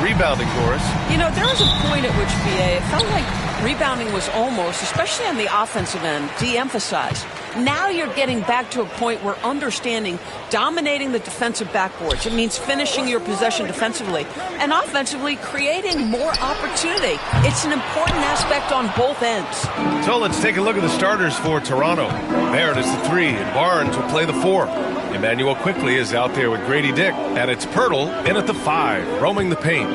rebounding, Doris. You know, there was a point at which, BA, it felt like rebounding was almost, especially on the offensive end, de-emphasized. Now you're getting back to a point where understanding dominating the defensive backboards. It means finishing your possession defensively and offensively creating more opportunity. It's an important aspect on both ends. So let's take a look at the starters for Toronto. Barrett is the 3, and Barnes will play the 4. Emmanuel Quickley is out there with Grady Dick, and it's Pirtle in at the 5, roaming the paint.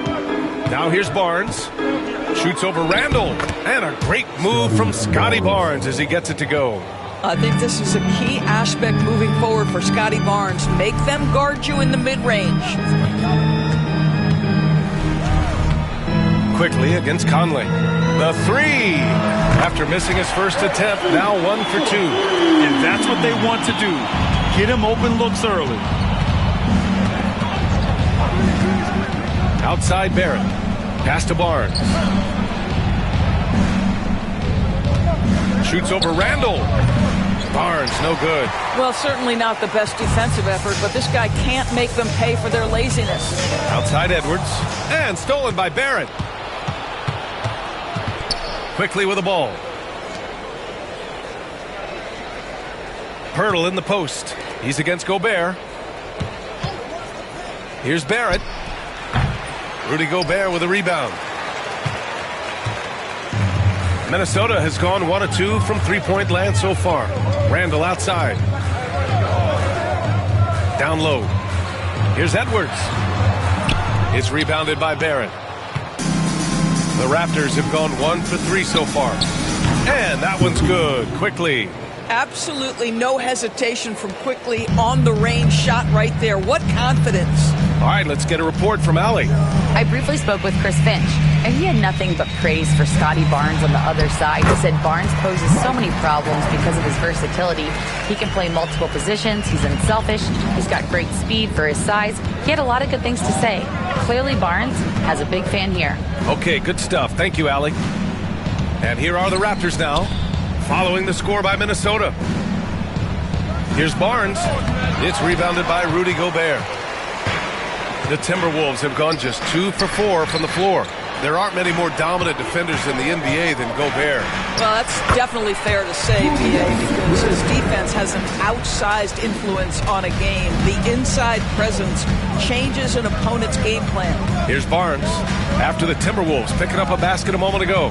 Now here's Barnes. Shoots over Randall, and a great move from Scotty Barnes as he gets it to go. I think this is a key aspect moving forward for Scotty Barnes. Make them guard you in the mid-range. Quickly against Conley. The 3! After missing his first attempt, now 1 for 2. And that's what they want to do. Get him open looks early. Outside Barrett. Pass to Barnes. Shoots over Randall. Barnes, no good. Well, certainly not the best defensive effort, but this guy can't make them pay for their laziness. Outside Edwards. And stolen by Barrett. Quickly with the ball. Pirtle in the post. He's against Gobert. Here's Barrett. Rudy Gobert with a rebound. Minnesota has gone 1 of 2 from three-point land so far. Randall outside. Down low. Here's Edwards. It's rebounded by Barrett. The Raptors have gone 1 for 3 so far. And that one's good. Quickly. Absolutely no hesitation from Quickly on the range shot right there. What confidence. All right, let's get a report from Allie. I briefly spoke with Chris Finch, and he had nothing but praise for Scotty Barnes on the other side. He said Barnes poses so many problems because of his versatility. He can play multiple positions. He's unselfish. He's got great speed for his size. He had a lot of good things to say. Clearly, Barnes has a big fan here. Okay, good stuff. Thank you, Allie. And here are the Raptors now, following the score by Minnesota. Here's Barnes. It's rebounded by Rudy Gobert. The Timberwolves have gone just 2 for 4 from the floor. There aren't many more dominant defenders in the NBA than Gobert. Well, that's definitely fair to say, BA, because his defense has an outsized influence on a game. The inside presence changes an opponent's game plan. Here's Barnes. After the Timberwolves picking up a basket a moment ago.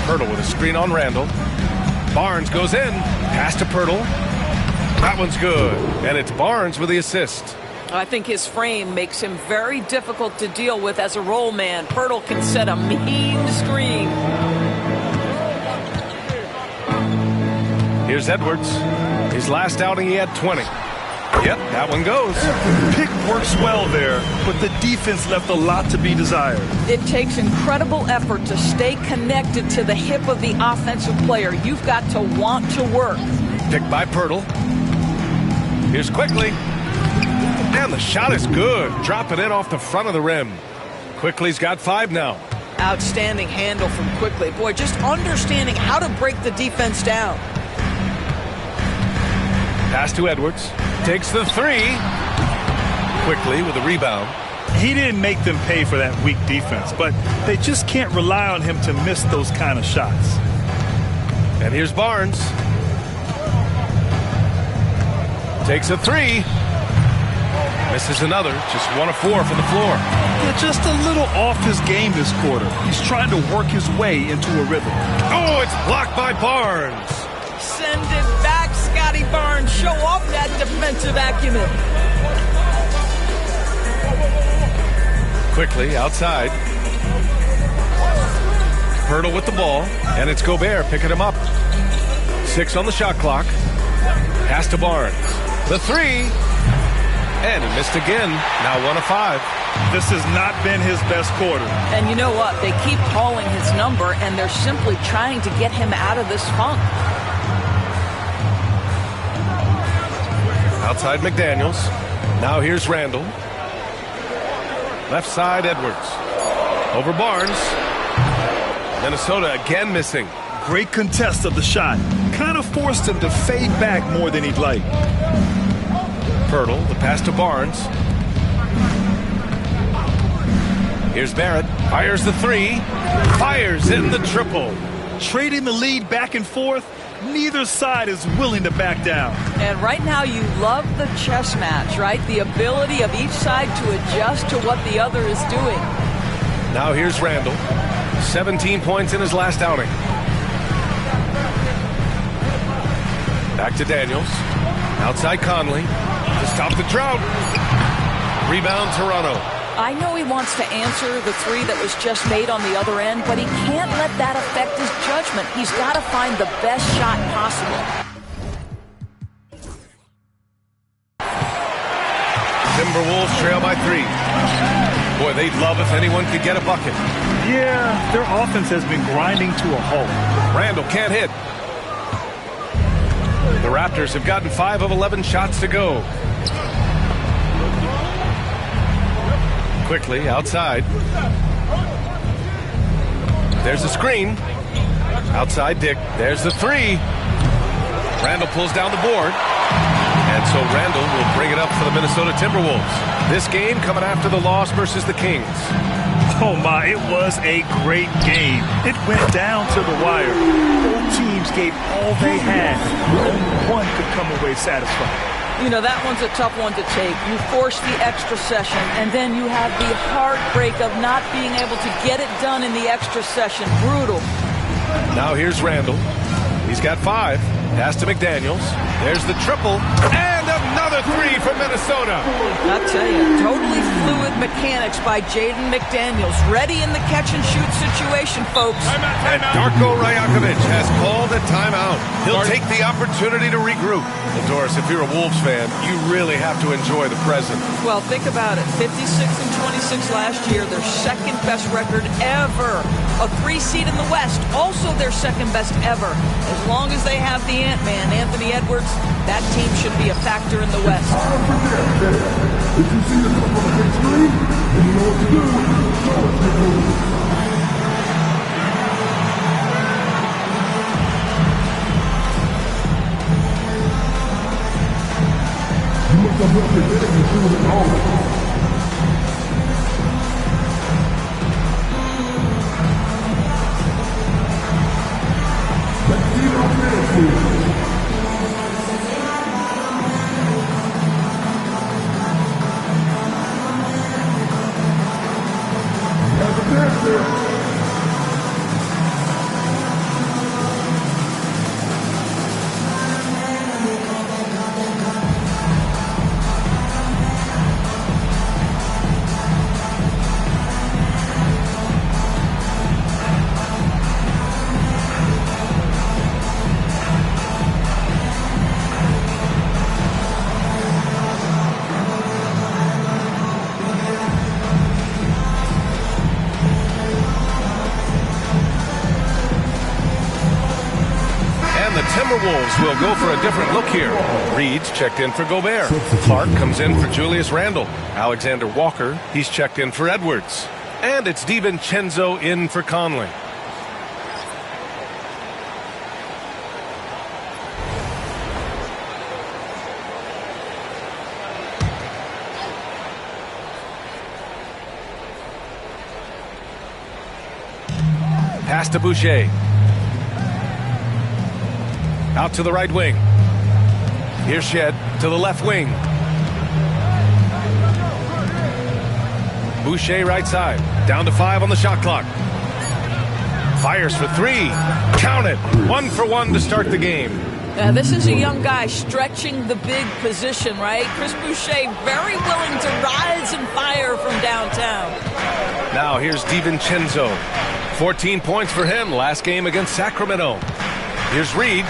Pirtle with a screen on Randall. Barnes goes in. Pass to Pirtle. That one's good. And it's Barnes with the assist. I think his frame makes him very difficult to deal with as a roll man. Pirtle can set a mean screen. Here's Edwards. His last outing, he had 20. Yep, that one goes. Pick works well there, but the defense left a lot to be desired. It takes incredible effort to stay connected to the hip of the offensive player. You've got to want to work. Picked by Pirtle. Here's Quickly. And the shot is good. Dropping in off the front of the rim. Quickly's got 5 now. Outstanding handle from Quickly. Boy, just understanding how to break the defense down. Pass to Edwards. Takes the 3. Quickly with a rebound. He didn't make them pay for that weak defense, but they just can't rely on him to miss those kind of shots. And here's Barnes. Takes a 3. Misses another. Just 1 of 4 from the floor. Yeah, just a little off his game this quarter. He's trying to work his way into a rhythm. Oh, it's blocked by Barnes. Send it back, Scotty Barnes. Show off that defensive acumen. Quickly outside. Pirtle with the ball. And it's Gobert picking him up. 6 on the shot clock. Pass to Barnes. The 3. And he missed again. Now 1 of 5. This has not been his best quarter. And you know what? They keep calling his number, and they're simply trying to get him out of this funk. Outside McDaniels. Now here's Randall. Left side Edwards. Over Barnes. Minnesota again missing. Great contest of the shot. Kind of forced him to fade back more than he'd like. Pirtle, the pass to Barnes. Here's Barrett. Fires the three. Fires in the triple. Trading the lead back and forth, neither side is willing to back down. And right now you love the chess match, right? The ability of each side to adjust to what the other is doing. Now here's Randall. 17 points in his last outing. Back to Daniels. Outside Conley. To stop the drought. Rebound Toronto. I know he wants to answer the three that was just made on the other end, but he can't let that affect his judgment. He's got to find the best shot possible. Timberwolves trail by 3. Boy, they'd love if anyone could get a bucket. Yeah, their offense has been grinding to a halt. Randall can't hit. The Raptors have gotten 5 of 11 shots to go. Quickly outside. There's the screen. Outside Dick. There's the three. Randall pulls down the board. And so Randall will bring it up for the Minnesota Timberwolves. This game coming after the loss versus the Kings. Oh my, it was a great game. It went down to the wire. Both teams gave all they had. Only one could come away satisfied. You know, that one's a tough one to take. You force the extra session, and then you have the heartbreak of not being able to get it done in the extra session. Brutal. Now here's Randall. He's got 5. Pass to McDaniels. There's the triple. And another three from Minnesota. I'll tell you, totally fluid mechanics by Jaden McDaniels. Ready in the catch-and-shoot situation, folks. And Darko Rajakovic has called a timeout. He'll take the opportunity to regroup. Well, Doris, if you're a Wolves fan, you really have to enjoy the present. Well, think about it. 56-26 last year, their second-best record ever. A 3 seed in the West, also their second-best ever. As long as they have the Ant-Man, Anthony Edwards, that team should be a factor in the West. If you see the top of the big screen, and you know what to do, you must have left your leg and do it all. Let's see how fast Timberwolves will go for a different look here. Reed's checked in for Gobert. Clark comes in for Julius Randle. Alexander Walker, he's checked in for Edwards. And it's DiVincenzo in for Conley. Pass to Boucher. Out to the right wing. Here's Shed to the left wing. Boucher right side. Down to 5 on the shot clock. Fires for 3. Count it. 1 for 1 to start the game. This is a young guy stretching the big position, right? Chris Boucher very willing to rise and fire from downtown. Now here's DiVincenzo. 14 points for him last game against Sacramento. Here's Reed.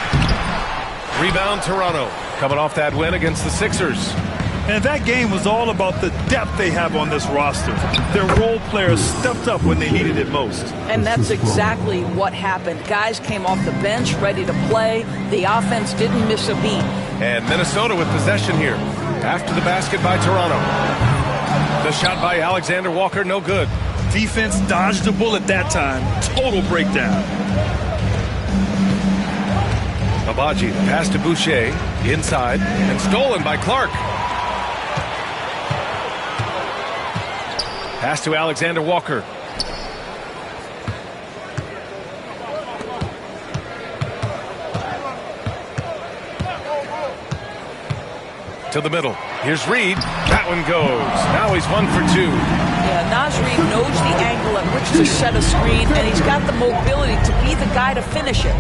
Rebound Toronto. Coming off that win against the Sixers. And that game was all about the depth they have on this roster. Their role players stepped up when they needed it most. And that's exactly what happened. Guys came off the bench ready to play. The offense didn't miss a beat. And Minnesota with possession here. After the basket by Toronto. The shot by Alexander Walker, no good. Defense dodged a bullet that time. Total breakdown. Abaji, pass to Boucher, inside, and stolen by Clark. Pass to Alexander Walker. To the middle. Here's Reed. That one goes. Now he's 1 for 2. Yeah, Naz Reid knows the angle at which to set a screen, and he's got the mobility to be the guy to finish it.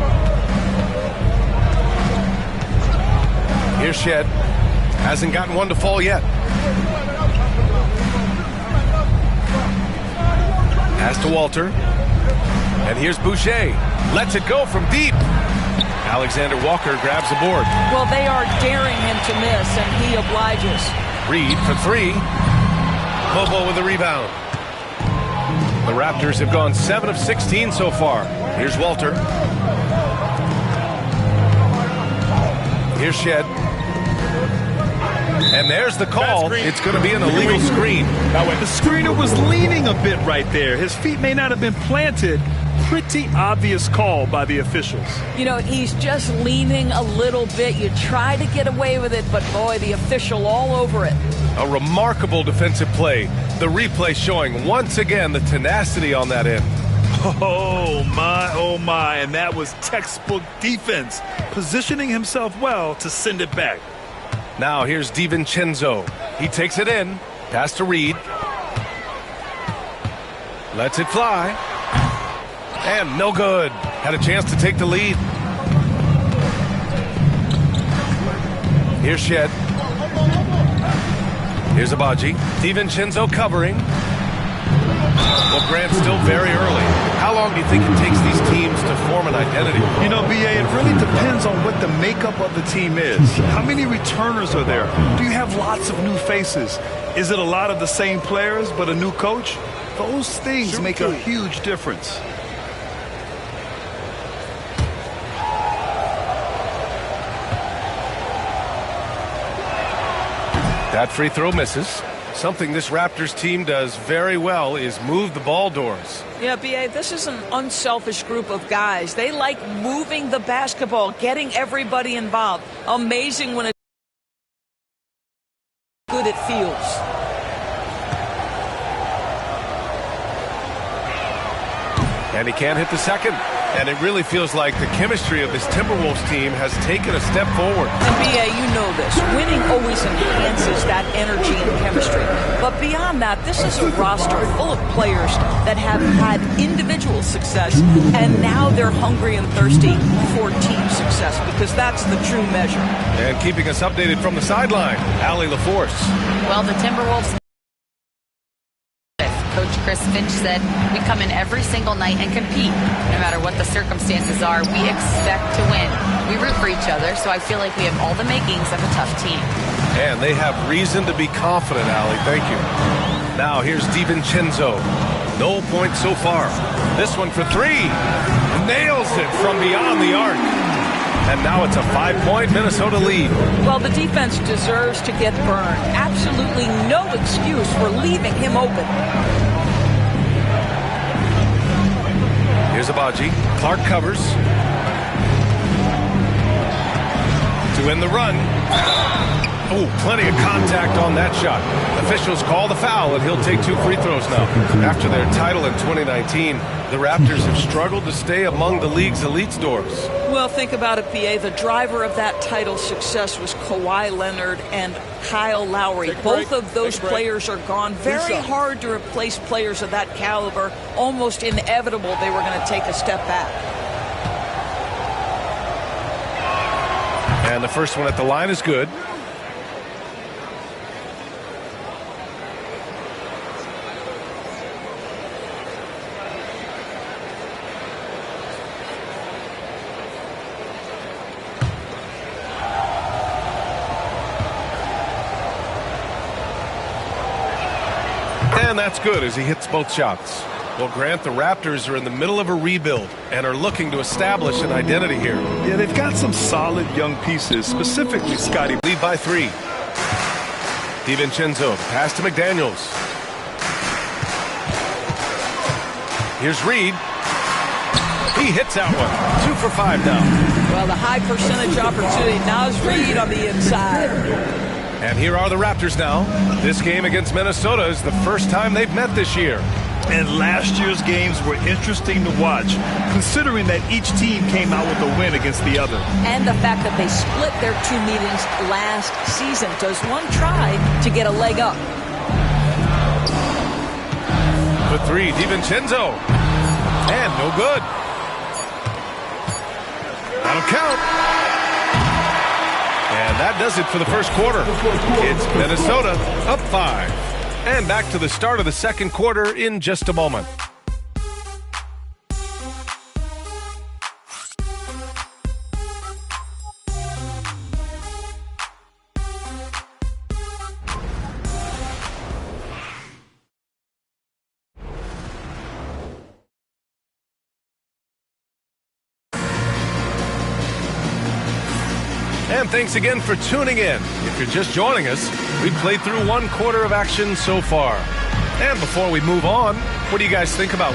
Here's Shed. Hasn't gotten one to fall yet. Pass to Walter. And here's Boucher. Lets it go from deep. Alexander Walker grabs the board. Well, they are daring him to miss, and he obliges. Reed for 3. Bobo with the rebound. The Raptors have gone 7 of 16 so far. Here's Walter. Here's Shed. And there's the call. It's going to be an illegal screen. The screener was leaning a bit right there. His feet may not have been planted. Pretty obvious call by the officials. You know, he's just leaning a little bit. You try to get away with it, but boy, the official all over it. A remarkable defensive play. The replay showing once again the tenacity on that end. Oh my, and that was textbook defense. Positioning himself well to send it back. Now here's DiVincenzo. He takes it in. Pass to Reed. Lets it fly. And no good. Had a chance to take the lead. Here's Shed. Here's Abaji. DiVincenzo covering. Well, Grant, still very early. How long do you think it takes these teams to form an identity? You know, B.A., it really depends on what the makeup of the team is. How many returners are there? Do you have lots of new faces? Is it a lot of the same players but a new coach? Those things make a huge difference. That free throw misses. Something this Raptors team does very well is move the ball doors. Yeah, B.A., this is an unselfish group of guys. They like moving the basketball, getting everybody involved. Amazing when it's good it feels. And he can't hit the second. And it really feels like the chemistry of this Timberwolves team has taken a step forward. And B.A., you know this. Winning always enhances that energy and chemistry. But beyond that, this is a roster full of players that have had individual success, and now they're hungry and thirsty for team success, because that's the true measure. And keeping us updated from the sideline, Allie LaForce. Well, the Timberwolves Coach Chris Finch said, we come in every single night and compete. No matter what the circumstances are, we expect to win. We root for each other, so I feel like we have all the makings of a tough team. And they have reason to be confident, Allie. Thank you. Now here's DiVincenzo. No points so far. This one for 3. Nails it from beyond the arc. And now it's a 5-point Minnesota lead. Well, the defense deserves to get burned. Absolutely no excuse for leaving him open. Here's Abaji. Clark covers. To end the run. Oh, plenty of contact on that shot. Officials call the foul, and he'll take 2 free throws now. After their title in 2019, the Raptors have struggled to stay among the league's elite stores. Well, think about it, B.A. The driver of that title success was Kawhi Leonard and Kyle Lowry. Both of those players are gone. Very hard to replace players of that caliber. Almost inevitable they were going to take a step back. And the first one at the line is good. And that's good as he hits both shots. Well, Grant, the Raptors are in the middle of a rebuild and are looking to establish an identity here. Yeah, they've got some solid young pieces, specifically Scotty. Lead by 3. DiVincenzo, pass to McDaniels. Here's Reed. He hits that one. 2 for 5 now. Well, the high percentage opportunity. Naz Reid on the inside. And here are the Raptors now. This game against Minnesota is the first time they've met this year. And last year's games were interesting to watch, considering that each team came out with a win against the other. And the fact that they split their 2 meetings last season. Does one try to get a leg up? The three, DiVincenzo. And no good. That'll count. And that does it for the first quarter. It's Minnesota up 5. And back to the start of the second quarter in just a moment. And thanks again for tuning in. If you're just joining us, we've played through 1 quarter of action so far. And before we move on, what do you guys think about